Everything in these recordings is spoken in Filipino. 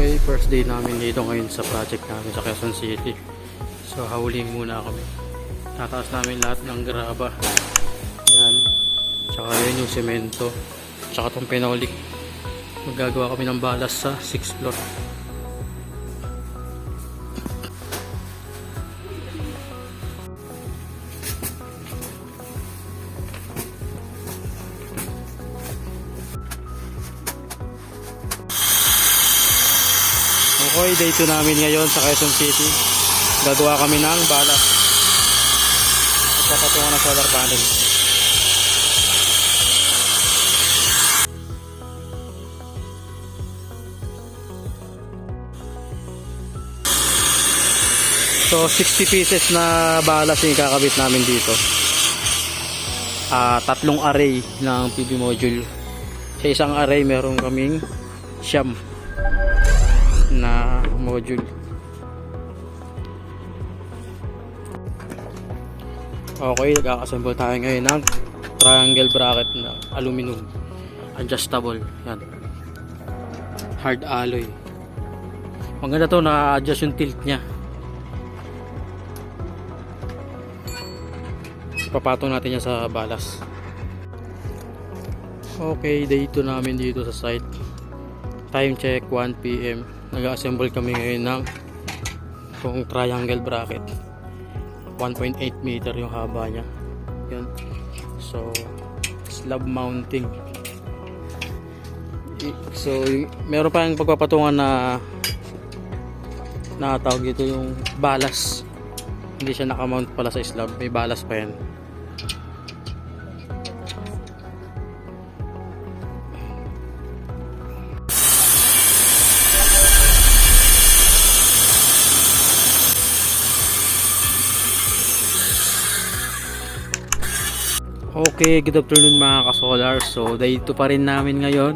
Okay, first day namin dito ngayon sa project namin sa Quezon City. So hauling muna kami. Tataas namin lahat ng graba. Yan. Tsaka yun yung semento. Tsaka itong pinolik. Magagawa kami ng balas sa 6th floor. Okay, day 2 namin ngayon sa Quezon City. Gagawa kami ng balas. Papatungan ng solar panel. So 60 pieces na balas yung kakabit namin dito. Tatlong array ng PV module. Sa isang array meron kaming siyam na module. Okay, nag-assemble tayo ngayon ng triangle bracket na aluminum adjustable. Yan, hard alloy. Maganda to, na-adjust yung tilt nya. Papatong natin yan sa balas. Okay, day 2 namin dito sa site. Time check 1 PM. Nag-assemble kami ngayon ng itong triangle bracket. 1.8 meter yung haba nya. Yan. So slab mounting. So meron pa yung pagpapatungan na tawag ito yung balas. Hindi siya nakamount pala sa slab, may balas pa yan. Okay, good afternoon mga ka-solar. So day 2 pa rin namin ngayon.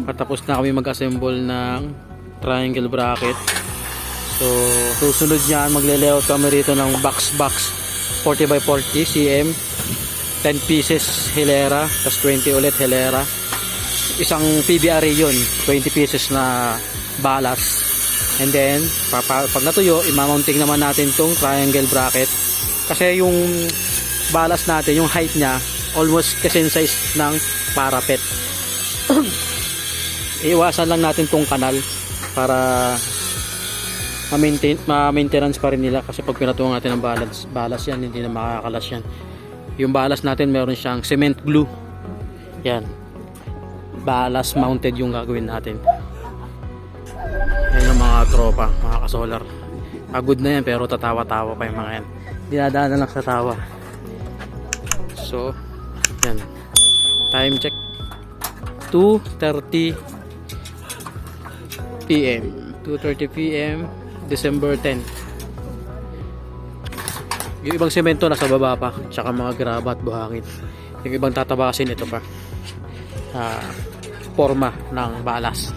Patapos na kami mag-assemble ng triangle bracket. So susunod niyan, magle-layout kami rito ng box 40x40 cm, 10 pieces hilera, tas 20 ulit hilera. Isang PV array yun, 20 pieces na balas. And then pag natuyo, i-mounting naman natin tong triangle bracket. Kasi yung balas natin, yung height nya almost kasi size ng parapet. Iwasan lang natin tong kanal para ma-maintenance pa rin nila, kasi pag pinatungan natin ng balas yan, hindi na makakalas yan. Yung balas natin meron siyang cement glue. Yan, balas mounted yung gagawin natin. Yan yung mga tropa, mga ka-solar. Pagod na yan pero tatawa-tawa pa yung mga yan. Dinadaan na lang sa tawa. So yan, time check 2:30 PM 2:30 PM December 10. Yung ibang semento nasa baba pa, tsaka mga graba at buhangin. Yung ibang tatabasin, ito pa forma ng balas.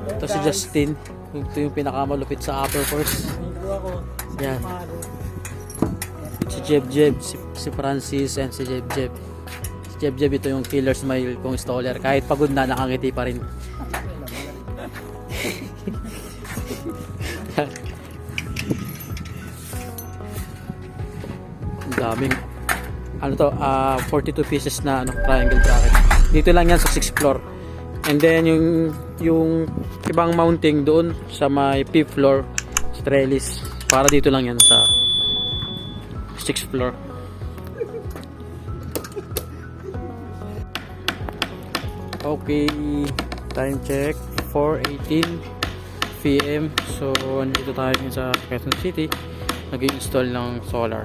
Ito si Justin, ito yung pinakamalupit sa upper course. Yan, si Jeb, si Francis and si Jeb. Jeb, ito yung killer smile kong installer. Kahit pagod na, nakangiti pa rin. Daming ano to, 42 pieces na triangle bracket. Dito lang yan sa 6th floor. And then yung ibang mounting doon sa may 5th floor, sa trellis. Para dito lang yan sa 6th floor. Okay, time check 4:18 PM. So nandito tayo sa Quezon City, nag-install ng solar.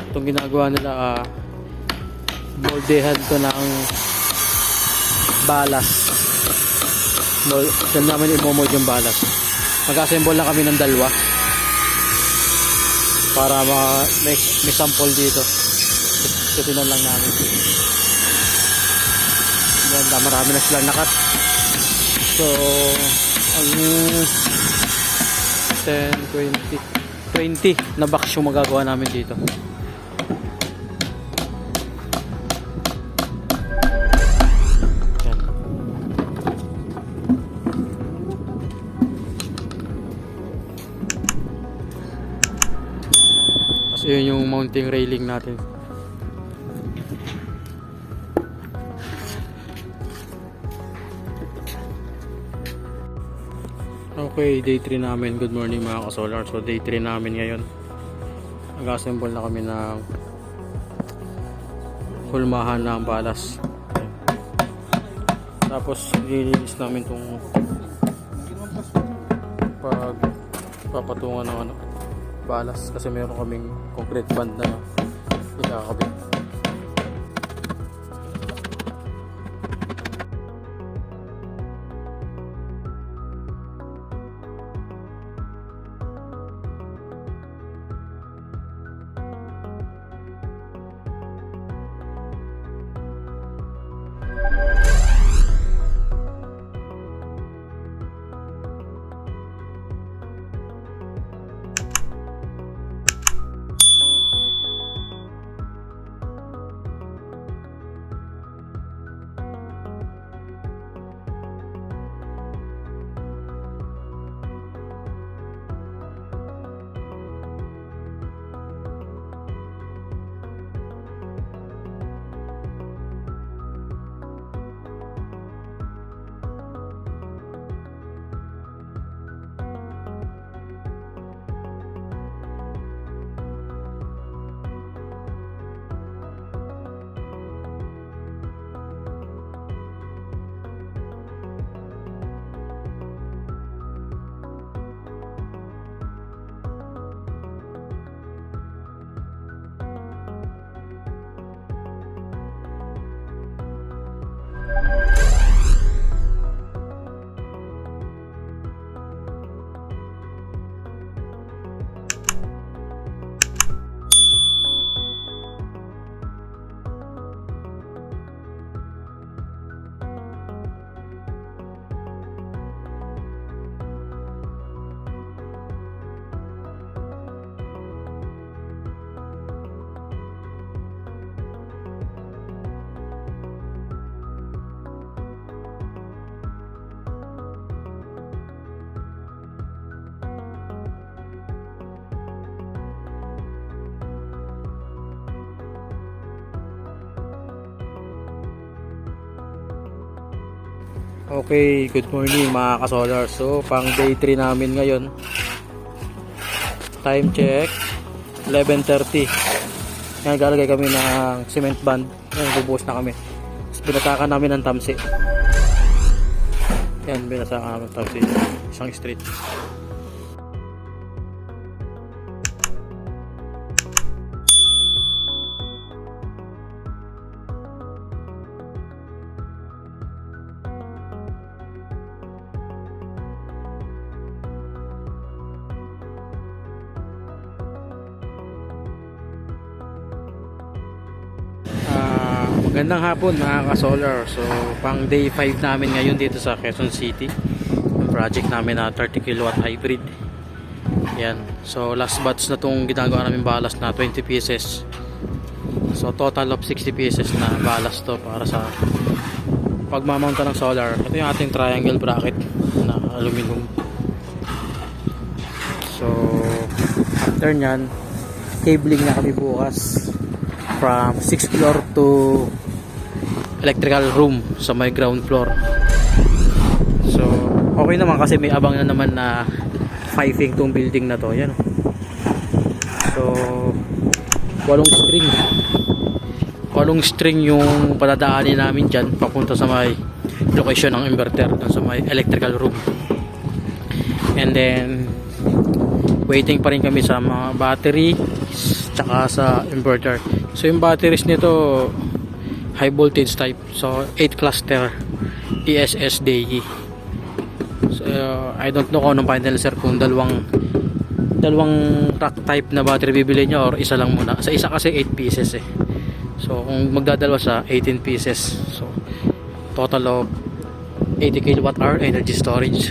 Itong ginagawa nila, moldehan to ng balas. Diyan namin i-mold yung balas. Mag-assemble lang kami ng dalawa para may sample dito. Titinan lang namin. Ganda, marami na silang nakat. So ang 10, 20 na box yung magagawa namin dito. So yun yung mounting railing natin. Okay, day 3 namin. Good morning mga ka-solar. So day 3 namin ngayon. Nag-assemble na kami ng hulmahan ng balas. Tapos nilinis namin itong pagpapatungan ng balas kasi meron kaming concrete band na ikakabit. Okay, good morning mga ka-solar. So, pang day 3 namin ngayon. Time check 11:30. Ngayon galagay kami ng cement band. Ngayon bubuhos na kami. Tapos binatakan namin ng tamsi. Yan, binatakan namin ng tamsi. Isang street. Magandang hapon mga ka-solar. So pang day 5 namin ngayon dito sa Quezon City. Yung project namin na 30 kilowatt hybrid. Yan. So last batch na tong ginagawa namin balas na 20 pieces. So total of 60 pieces na balas to para sa pagmamounta ng solar. Ito yung ating triangle bracket na aluminum. So after nyan, cabling na kami bukas from 6th floor to electrical room sa may ground floor. So okay naman kasi may abang na naman na piping tong building na to. Yan. So 8 string yung padadaanin namin dyan papunta sa may location ng inverter dun sa may electrical room. And then waiting pa rin kami sa mga battery tsaka sa inverter. So yung batteries nito high voltage type, so 8 cluster ESS DE. So I don't know kung anong final sir, kung dalawang rack type na battery bibili nyo or isa lang muna. Sa isa kasi 8 pieces eh. So kung magdadalawa sa 18 pieces, so total of 80 kilowatt hour energy storage.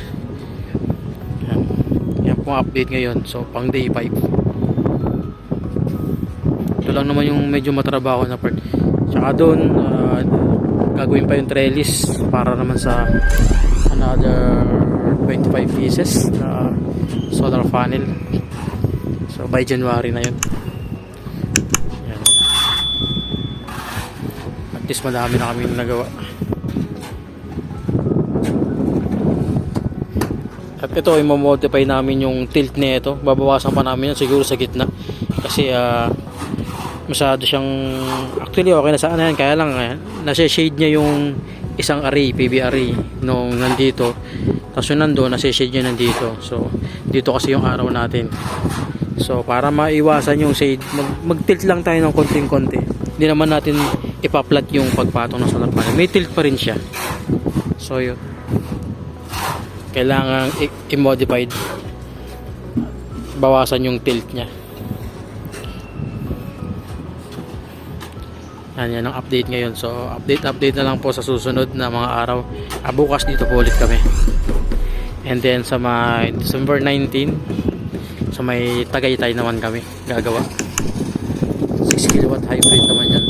Yan po update ngayon. So pang day 5. Ito lang naman yung medyo matrabaho na part. Tsaka doon gagawin pa yung trellis para naman sa another 25 pieces solar panel. So by January na yun. At least madami na kami nagawa. At ito, i-modify namin yung tilt na ito. Babawasan pa namin yan siguro sa gitna. Kasi masyado siyang, actually okay na sa ano yan. Kaya lang nasa-shade niya yung isang array, PB array nung nandito. Tapos yung nandun, nasa-shade niya nandito. So dito kasi yung araw natin. So para maiwasan yung shade, mag-tilt lang tayo ng konting-konti. Hindi naman natin ipa-flat yung pagpatong ng solar panel. May tilt pa rin siya. So yun, kailangan i-modified, bawasan yung tilt nya. Yan ang update ngayon. So update na lang po sa susunod na mga araw. Bukas dito po ulit kami. And then sa may December 19, sa may Tagaytay naman kami gagawa. 6 kilowatt hybrid naman yan.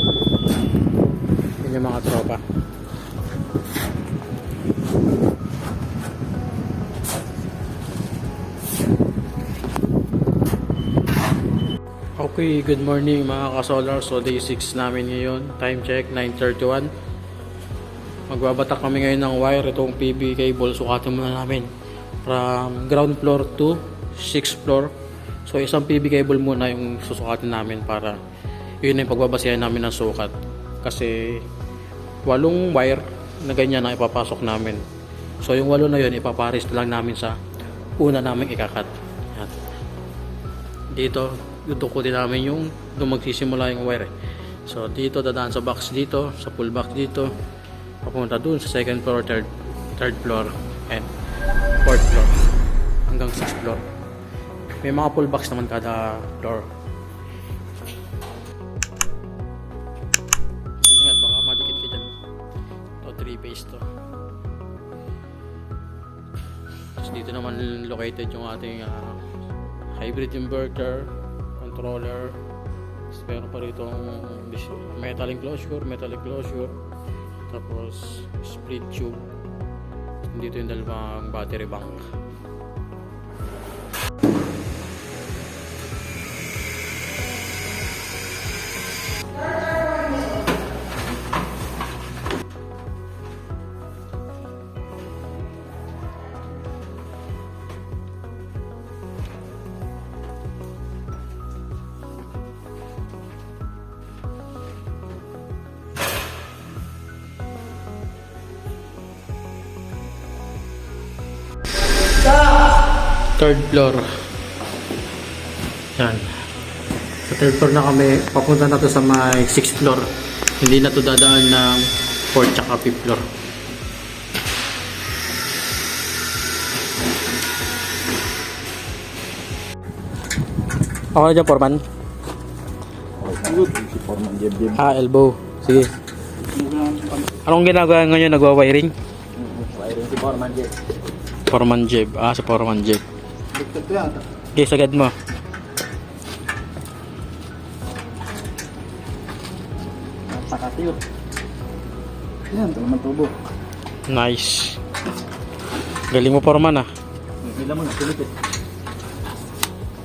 Yan yung mga tropa. Okay, good morning mga ka-solar. So day 6 namin ngayon. Time check 9:31. Magbabatak kami ngayon ng wire. Itong PB cable sukatin muna namin from ground floor to 6th floor. So isang PB cable muna yung susukatin namin para yun yung pagbabasihan namin ng sukat. Kasi 8 wire na ganyan ang ipapasok namin. So yung 8 na yun ipapares lang namin sa una namin ikakat. Yan. Dito dudukutin namin yung doon magsisimula yung wire. So dito dadaan sa box dito, sa pull box dito, papunta doon sa second floor, third floor, and fourth floor hanggang 6th floor. May mga pull box naman kada floor. Ingat, baka madikit ka dyan. Ito 3-phase to. Tapos dito naman located yung ating hybrid inverter, controller. Meron pa rito metal enclosure, tapos split tube. Dito yung dalawang battery bank. Third floor. Yan. Sa third floor na kami. Papunta na to sa may 6th floor. Hindi na to dadaan ng 4th tsaka 5th floor. Ako na dyan, Foreman. Elbow. Sige. Anong ginagawa ngayon? Nagwa-wiring? Wiring si Foreman Jeb. Foreman Jeb. Si Foreman Jeb. Okay, sagad mo. Napakatiyo. Yan, ito naman tubo. Nice. Galing mo, Foreman ah. Hindi mo nasilipit.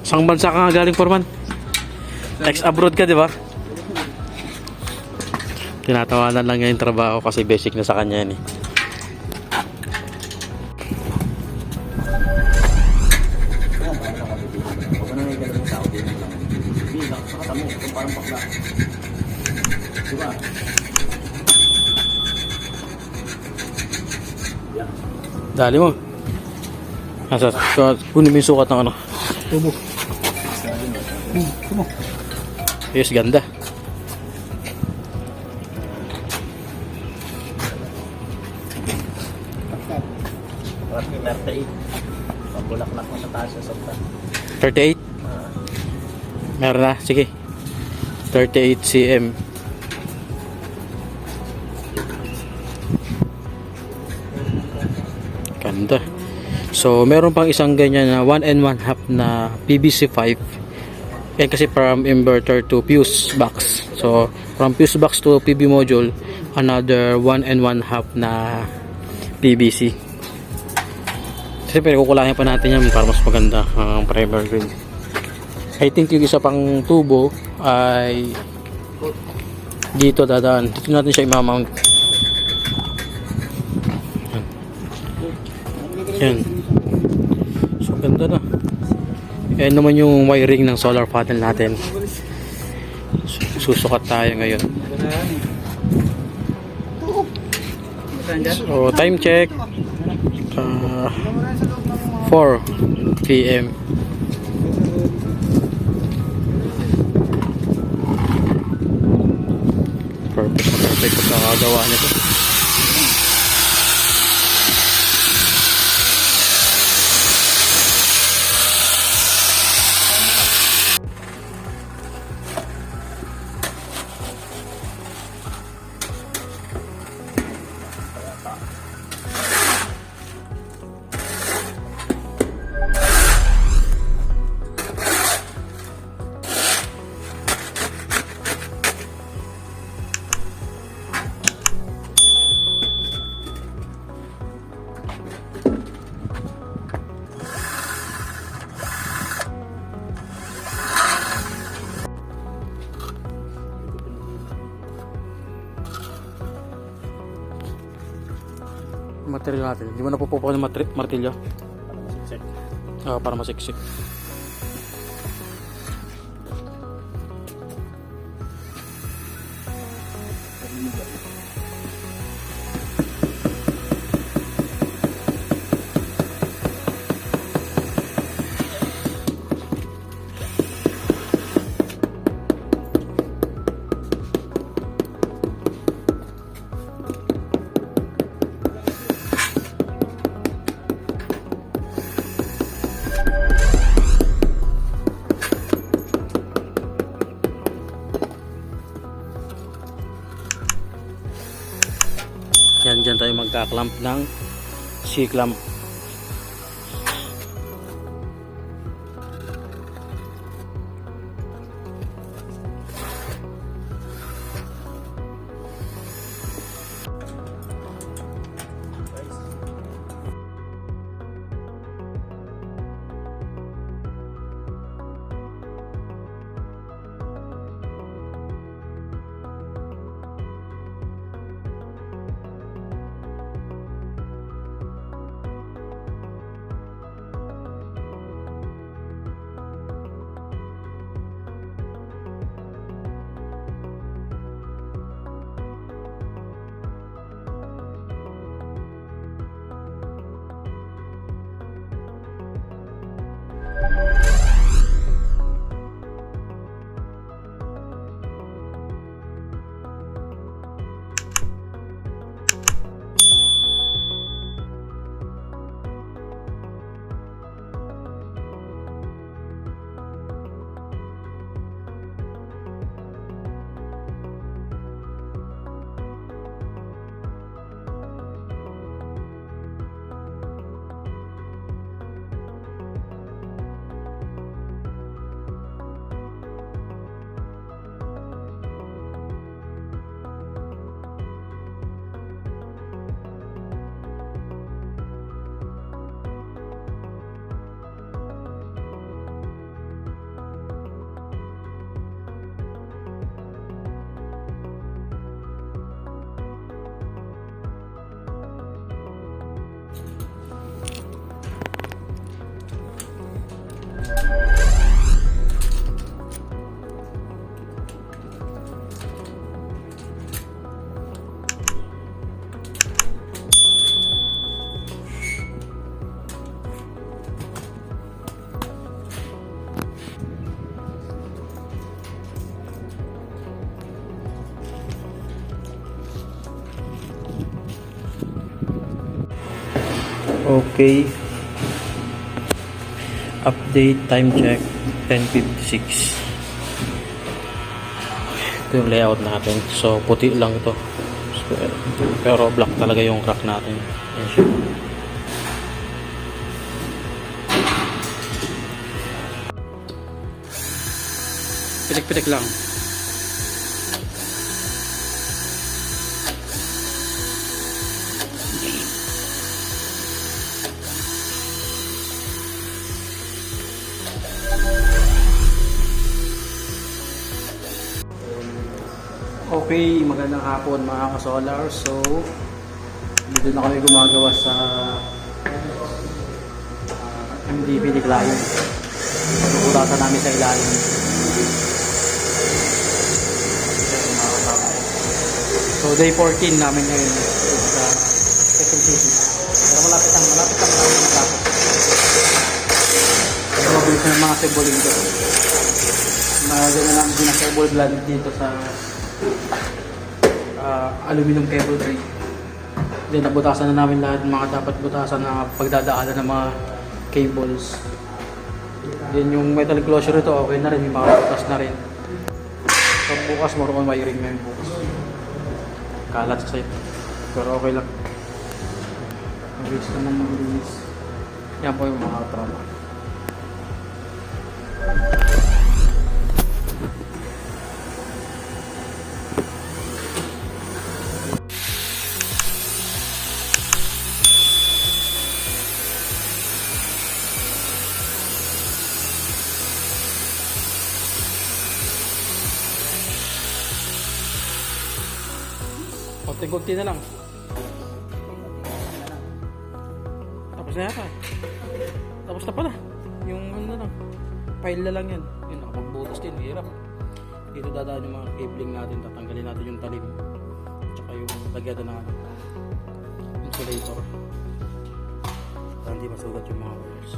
Saan bansa ka nga galing, Foreman? Ex-abroad ka, di ba? Tinatawanan lang niya yung trabaho kasi basic na sa kanya yan eh. Diba? Dali mo. Kunin mo yung sukat ng ano. Tubo. Tubo. Yes, ganda. Parang 38. Pambulaklak mo sa taas sa sobra. 38? Meron na, sige. 38 cm. Ganda. So meron pang isang ganyan na 1 1/2 na PVC-5. Yan kasi from inverter to fuse box. So from fuse box to PV module, another 1 1/2 na PVC. Siyempre kukulangin pa natin yan para mas maganda ang primer grade. I think yung isa pang tubo ay Dito dadaan. Dito natin siya imamount. Yan. So ganda na. Ayan naman yung wiring ng solar panel natin. Susukat tayo ngayon. So time check. 4 PM. Perfect pagkakagawa nito. Material natin. Hindi mo na pupupo ng martilyo. Check. Para masiksik. Yan, dyan tayo magka-clamp ng C-clamp. Okay. Update time check 10:56. Ito yung layout natin. So puti lang ito. Pero black talaga yung crack natin. Ayan siya. Pitik-pitik lang. Okay, magandang hapon mga ka-solar. So, dito na kami gumagawa sa MDB decline. Pagpuputasan namin sa ilalim. So, day 14 namin ngayon sa Quezon City. Pero malapit lang namin matapos. So, mabilis na yung mga seboling dito. Gano'n lang din ang cable blend dito sa aluminum cable tray. Then nabutasan na namin lahat ng mga dapat butasan na pagdadaanan ng mga cables. Then yung metal closure ito okay na rin, yung mga butas na rin. So bukas more on wiring na yung bukas. Kalat sa site. Pero okay lang. Mabilis naman mabilis. Yan po yung mga trauma. Konti-konti na lang. Tapos na yata. Tapos na pala. Yung ano na lang. File na lang yan. Yun, nakapagbutas din. Hirap. Dito dadaan yung mga cabling natin. Tatanggalin natin yung talim. Tsaka yung lagyan na insulator. Para hindi masugat yung mga wires.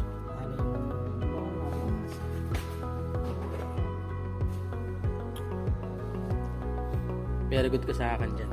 Very good ka sa akin dyan.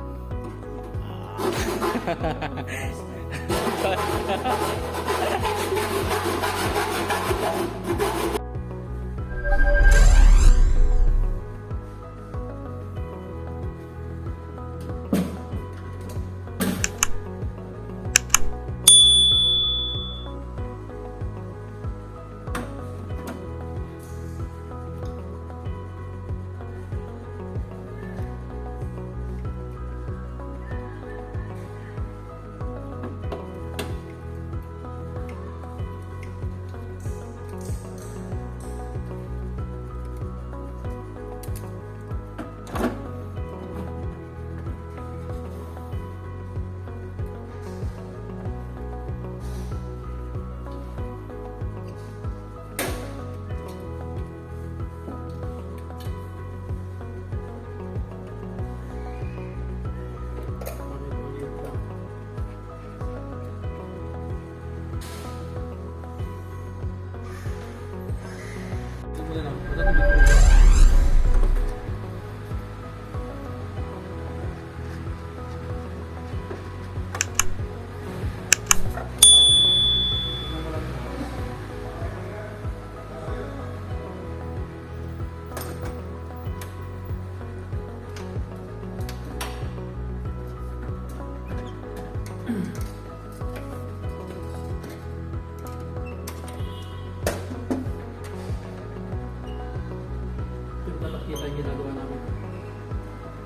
Kita yung ginagawa namin.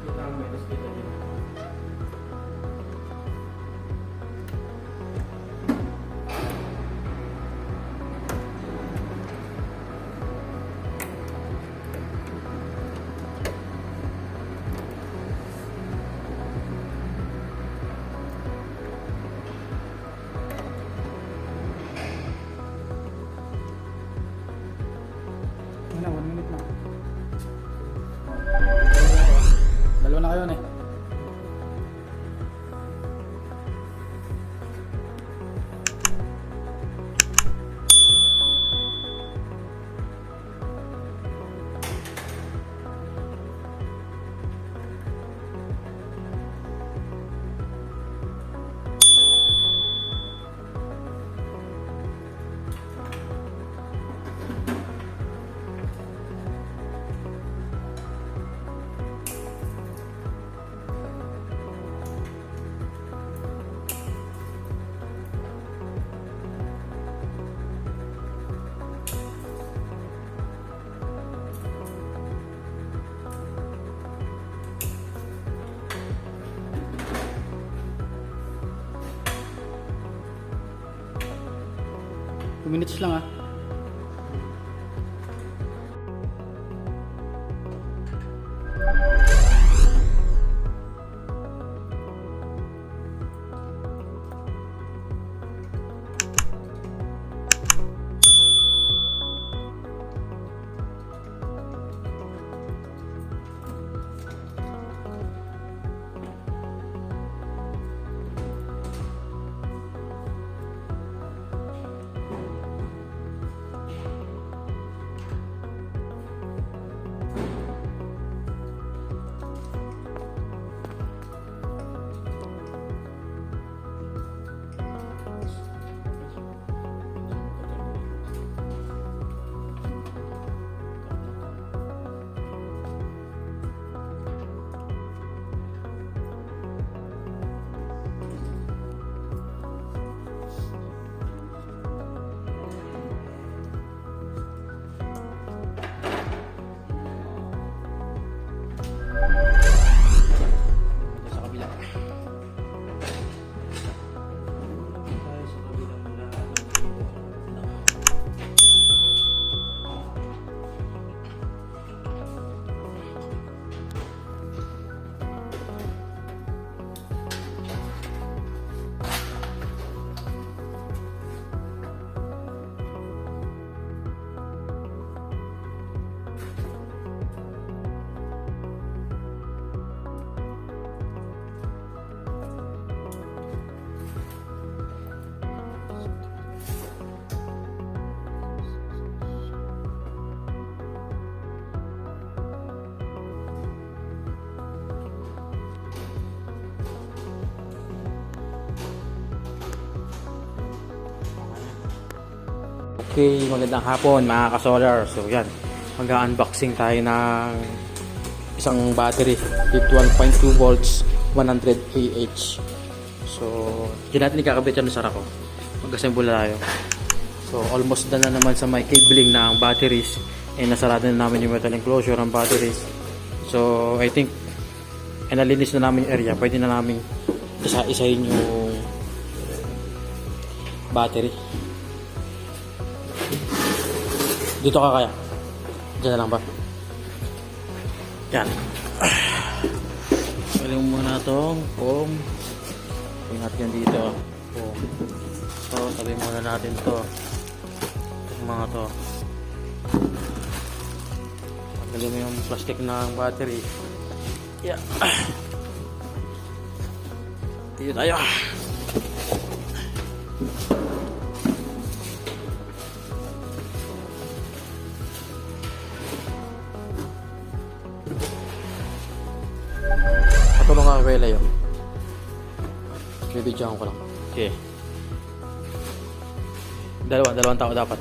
Kita ang metas, kita yun. Wala, 1 minute na. Dalawa na kayo na eh. Minutes lang ah. Okay, magandang hapon mga ka-solar. So yan, mag-unboxing tayo ng isang battery with 1.2 volts, 100 Ah. So, yun natin ikakabit yan sa rako. Mag-assemble tayo. So, almost done na naman sa may cabling ng batteries. Nasarado na namin yung metal enclosure ng batteries. So, I think, nalinis na namin yung area. Pwede na namin isa-isahin yung battery. Dito ka kaya? Diyan na lang ba? Yan. Galing muna itong foam. Ingat yan dito. Foam. So, sabi muna natin to. Itong mga to. Galing mo yung plastic ng battery. Yeah. Dito tayo. Patulong nga wala yun. Bibidyohan ko lang. Okay. Dalawang tao dapat.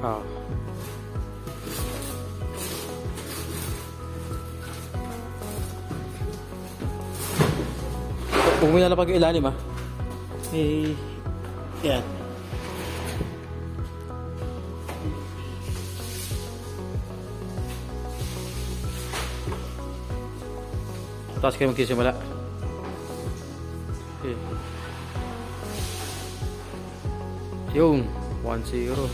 Ah. Huwag mo nalapag yung ilalim, eh. Yan. Tapos kayo magsisimula. Okay. Yung 1-0.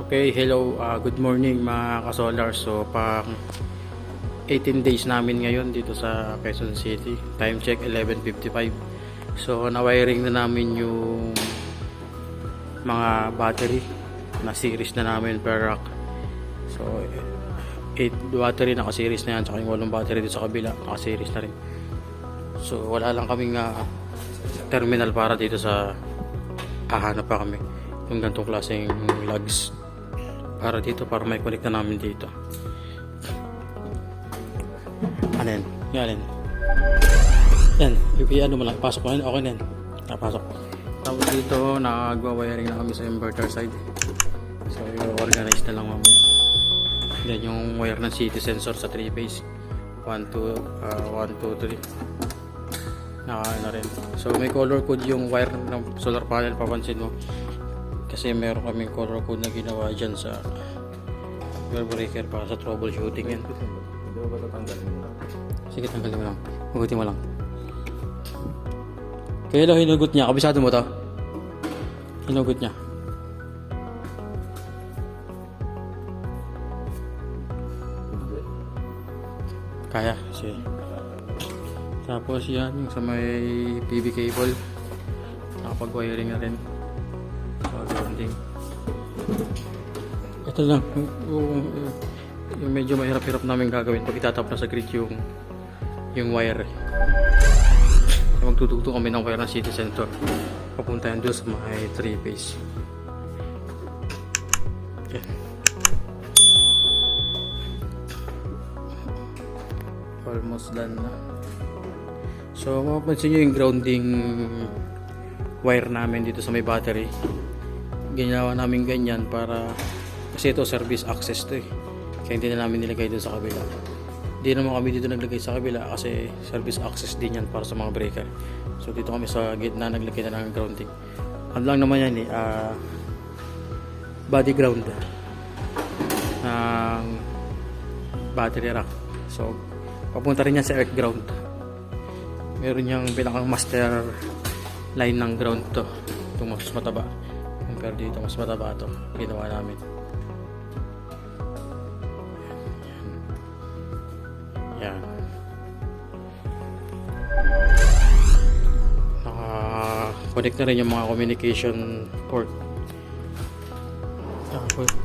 Okay, hello, good morning mga ka-solar. So, pang 18 days namin ngayon dito sa Quezon City. Time check 11:55. So, na-wiring na namin yung mga battery na series na namin per rack. So, 8 battery naka-series na yan, tsaka yung 8 battery dito sa kabila naka-series na rin. So, wala lang kaming terminal para dito sa hahanap pa kami yung ganitong klaseng lugs para dito, para may connect na namin dito. Ano yan? Yan. Yan. Ano mo lang. Pasok mo yan. Okay na yan. Napasok. Tapos dito, nagwa-wiring na kami sa inverter side. So, i-organize na lang mamaya. Yan yung wire ng city sensor sa 3-phase. 1, 2, 3. Naka na rin. So, may color code yung wire ng solar panel. Papansin mo. Kasi meron kaming color code na ginawa dyan sa wire breaker para sa troubleshooting yan. Hindi mo ba tatanggalin mo? Sige, tanggalin mo lang. Hugutin mo lang. Kaya lang hinugot niya. Kabisado mo to? Hinugot niya. Kaya. Sige. Tapos yan, yung sa may PV cable. Nakapag-wiring na rin. Ito lang yung medyo mahirap-hirap namin gagawin pag itatap na sa grid yung wire. Magtutugtog kami ng wire ng city center papunta yan doon sa may 3-phase. Okay. Almost done na. So mapapansin nyo yung grounding wire namin dito sa may battery. Ginawa namin ganyan para kasi ito service access to kaya hindi na namin nilagay doon sa kabila. Hindi naman kami dito naglagay sa kabila kasi service access din yan para sa mga breaker. So dito kami sa gitna naglagay na ng grounding. Ano lang naman yan body ground ng battery rack. So papunta rin yan sa earth ground. Meron yung pinakang master line ng ground to. Itong mas mataba. Compare dito, mas mataba to. Ginawa namin. Yan. Naka-connect na rin yung mga communication port.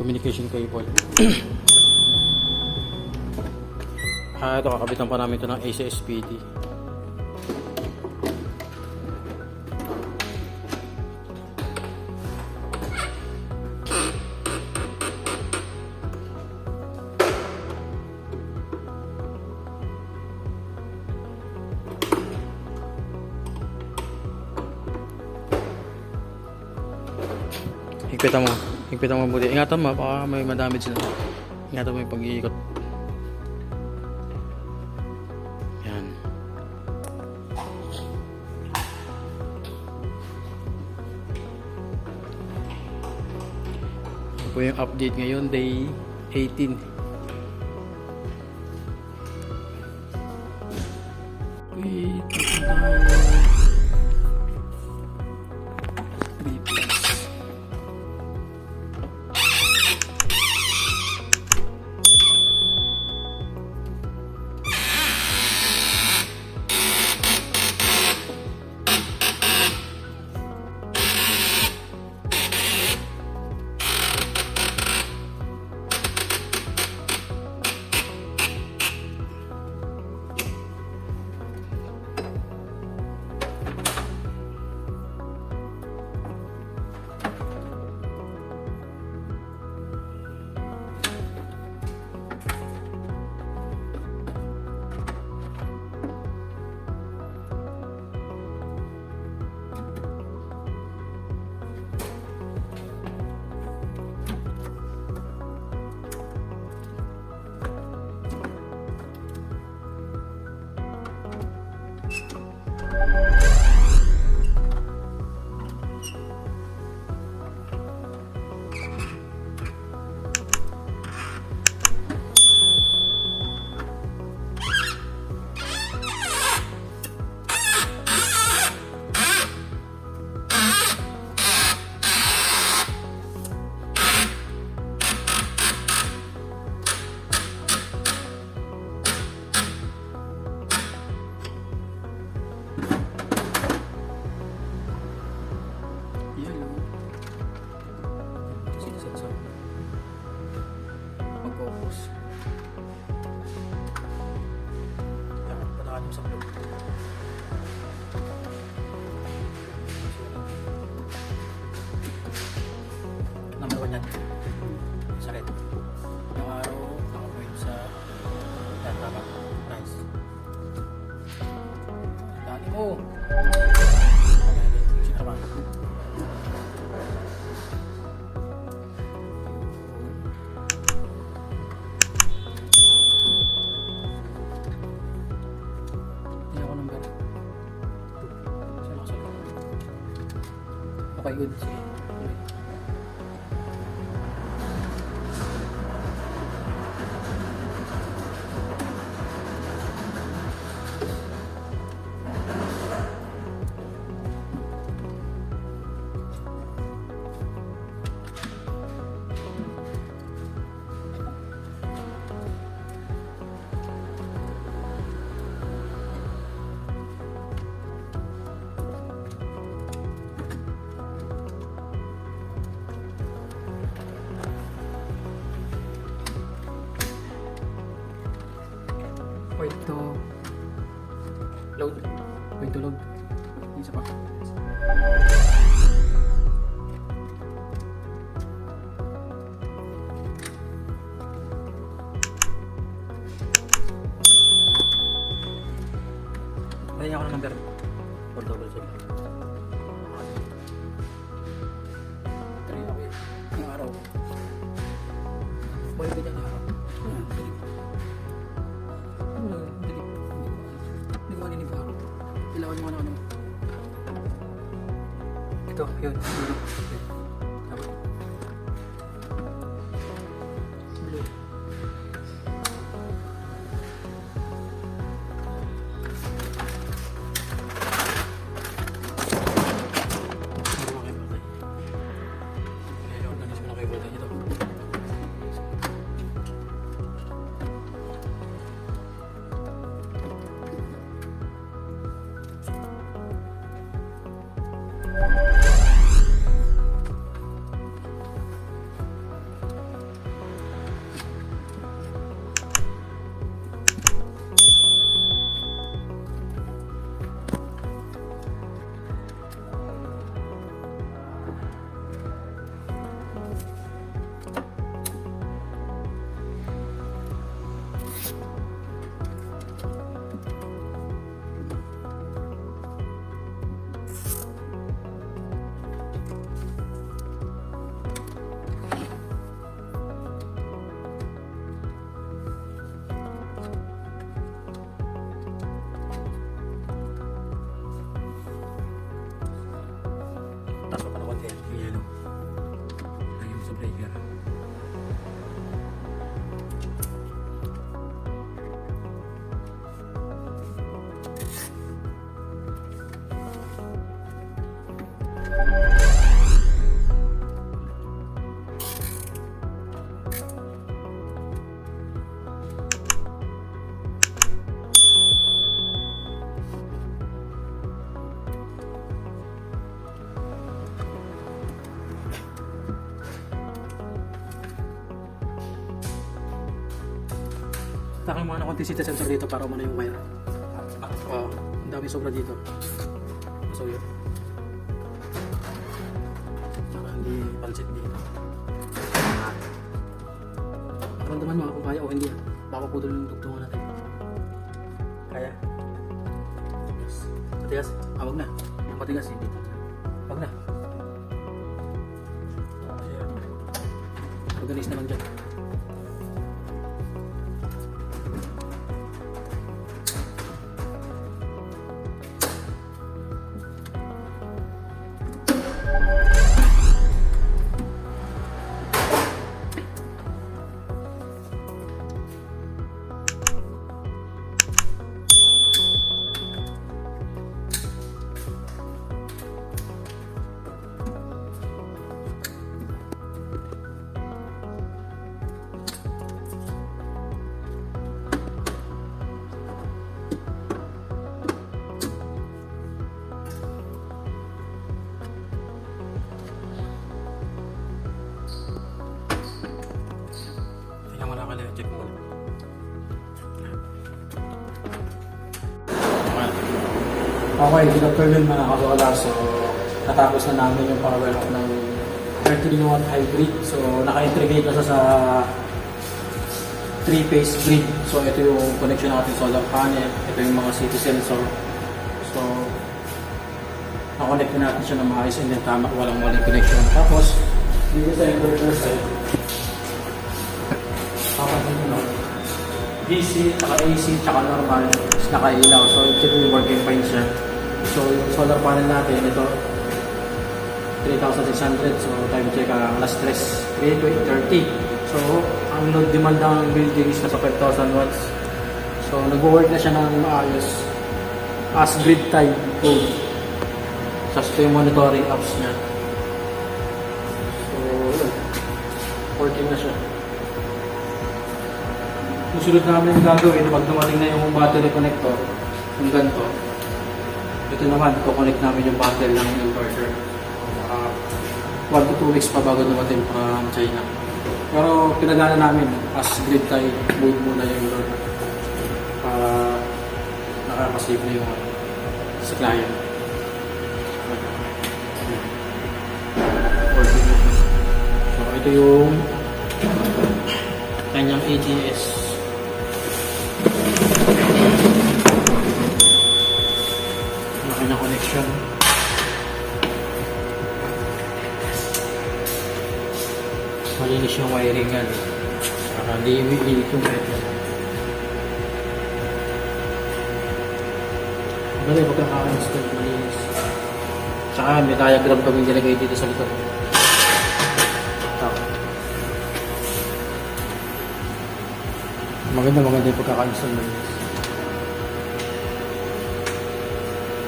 Communication cable. Ito, kakabitan pa namin ito ng AC/SPD. Higpitan mo mabuti. Ingatan mo, baka may madamage na. Ingatan mo yung pag-iikot. Yan. Ito po yung update ngayon, day 18. Wait, number 1 yan. Sakit. Yung araw, nakapoint sa yan, tama. Nice. Dali mo! Sinama. Hindi ako number. Okay, good. Sige. Point to load. Point to load. Isa pa. Pwede ako ng number. For double check. Kanina ko yung araw. Pwede ka dyan araw. Ilawan mo ano. Ito, yun. Tama. Blue. Takin mo na konti city sensor dito para umano yung wire. Oo, ang dami sobra dito. So yun. Para hindi pansit dito. Maramdaman mo kung kaya o hindi. Baka putol yung dugtungan natin. Kaya? Yes. Matigas? Wag na. Yung matigas hindi. Wag na. Ayan. Organize na lang dyan. Check mo ulit. Okay, good afternoon mga kasola. So, natapos na namin yung power off ng 30-watt hybrid. So, naka-integrate na sa 3-phase grid. So, ito yung connection ng ating solar panel. Ito yung mga city sensor. So, na-connect na natin siya ng maayos and then tama, walang connection. Tapos, dito sa inverter side, DC, tsaka AC, tsaka normal, naka-ilaw. So, ito yung working fine siya. So, yung solar panel natin, ito, 3,600. So, time check, last stress, 3,30. So, ang load demand ng building is nasa 5,000 watts. So, nag-work na siya ng maayos as grid type code. So, ito yung monitoring apps niya. So, working na siya. Susunod namin yung gagawin pag dumating na yung battery connector, yung ganito. Ito naman, kukonect namin yung battery ng inverter. 1 to 2 weeks pa bago dumating from China. Pero pinagana namin as grid tie mode muna yung load para nakakasave na yung sa client. So ito yung kanyang AGS. Na connection. Malinis yung wiring yan. Saka limit yung wiring. Maganda yung pagkaka-install, malinis. Saka may diagram kaming nilagay dito sa likod. Maganda yung pagkaka-install, malinis.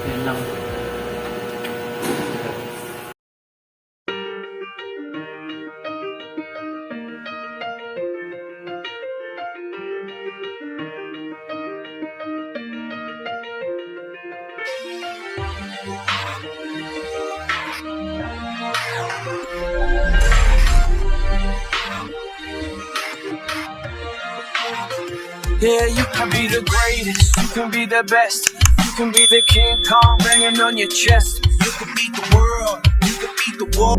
Yan lang. Yeah, you can be the greatest, you can be the best, you can be the King Kong banging on your chest. You can beat the world, you can beat the world.